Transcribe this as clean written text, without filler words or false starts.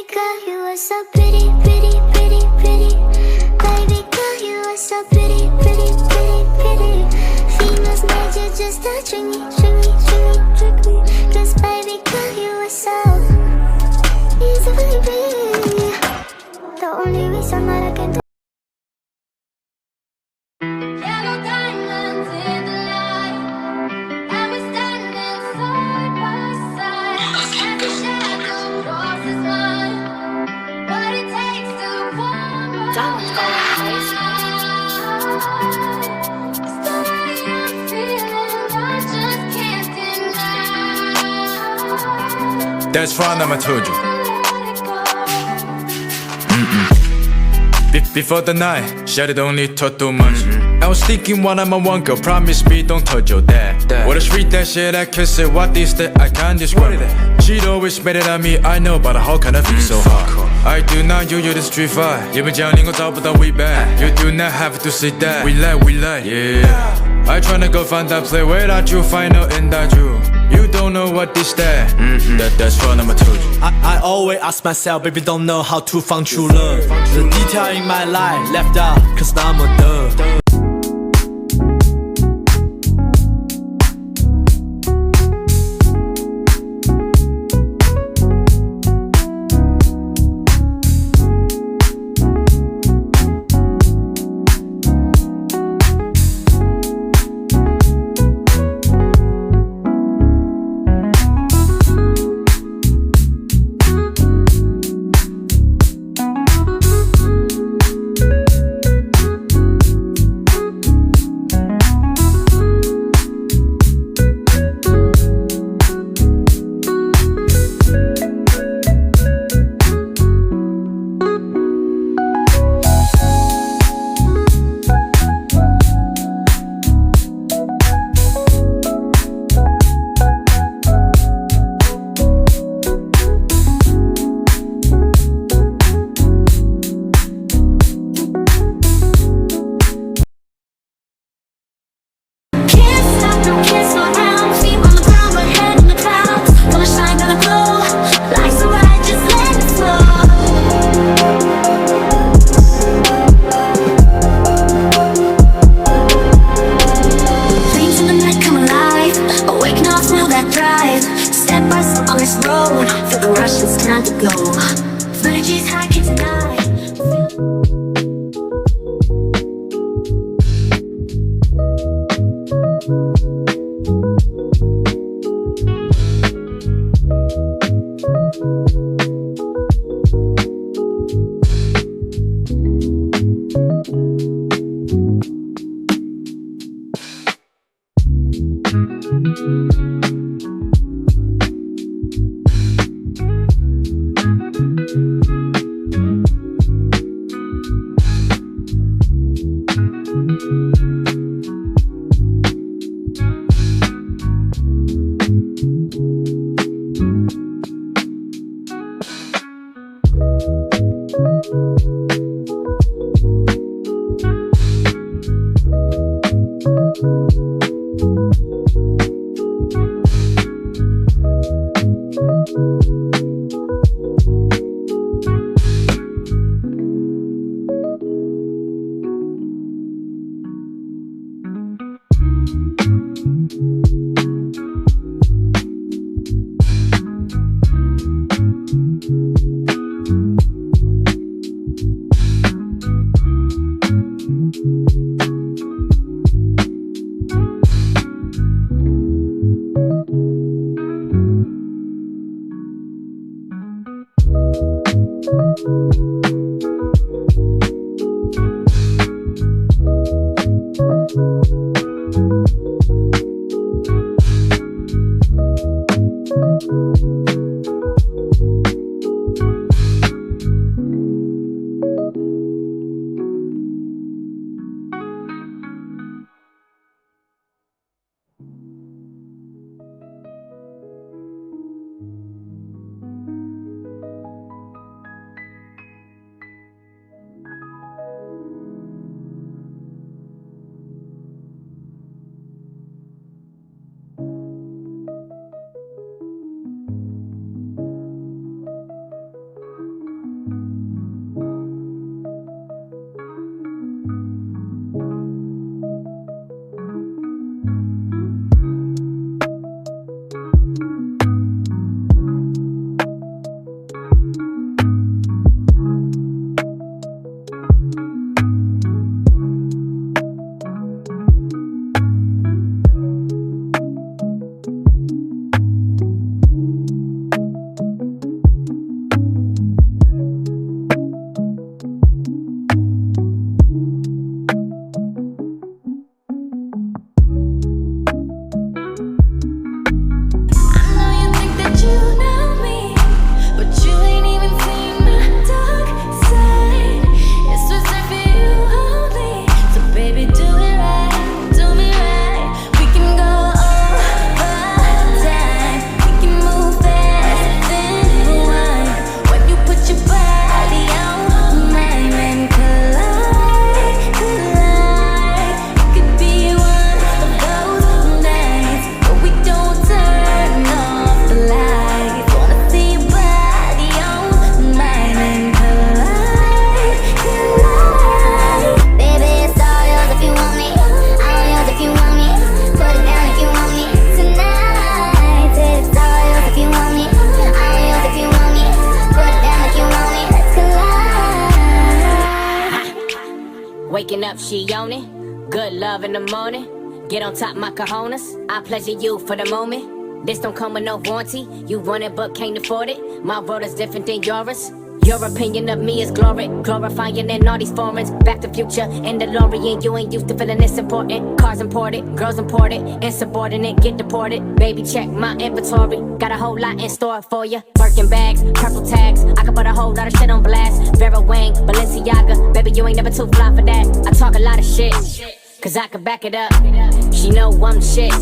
Baby girl, you are so pretty, pretty, pretty, pretty. Baby girl, you are so pretty, pretty, pretty, pretty. Females made you just to trick me, trick me, trick me, trick me. 'Cause baby girl, you are so easy, baby. The only reason that I can do Yellow diamonds in the light, and we're standing side by side. As the shadow crosses mine, what it takes to warm my heart. It's the way I'm feeling, I just can't deny. That's fine, I'ma told you. Let it go. Before the night, shawty don't need talk too much. I was thinking one I'm a one girl, promise me don't touch your dad. What a sweet that shit, I kiss it, what is that, I can't describe it. She'd always made it on me, I know, but how can I feel so hard? I do not use you the street fight. You been jamming on top of the way back. You do not have to see that. We lie, yeah. I tryna go find that play without you, find out in that you. You don't know what this that. That's fun, I'ma told you. I always ask myself, baby, don't know how to find true love. The detail in my life left out, cause I'm a dove. Waking up, she on it. Good love in the morning. Get on top, my cojones. I pleasure you for the moment. This don't come with no warranty. You want it but can't afford it. My world is different than yours. Your opinion of me is glory, glorifying in all these foreigns. Back to future in the DeLorean. You ain't used to feeling this important. Cars imported, girls imported, insubordinate, get deported. Baby, check my inventory. Got a whole lot in store for you. Birkin bags, purple tags. I can put a whole lot of shit on blast. Vera Wang, Balenciaga. Baby, you ain't never too fly for that. I talk a lot of shit, cause I can back it up. She know I'm shit.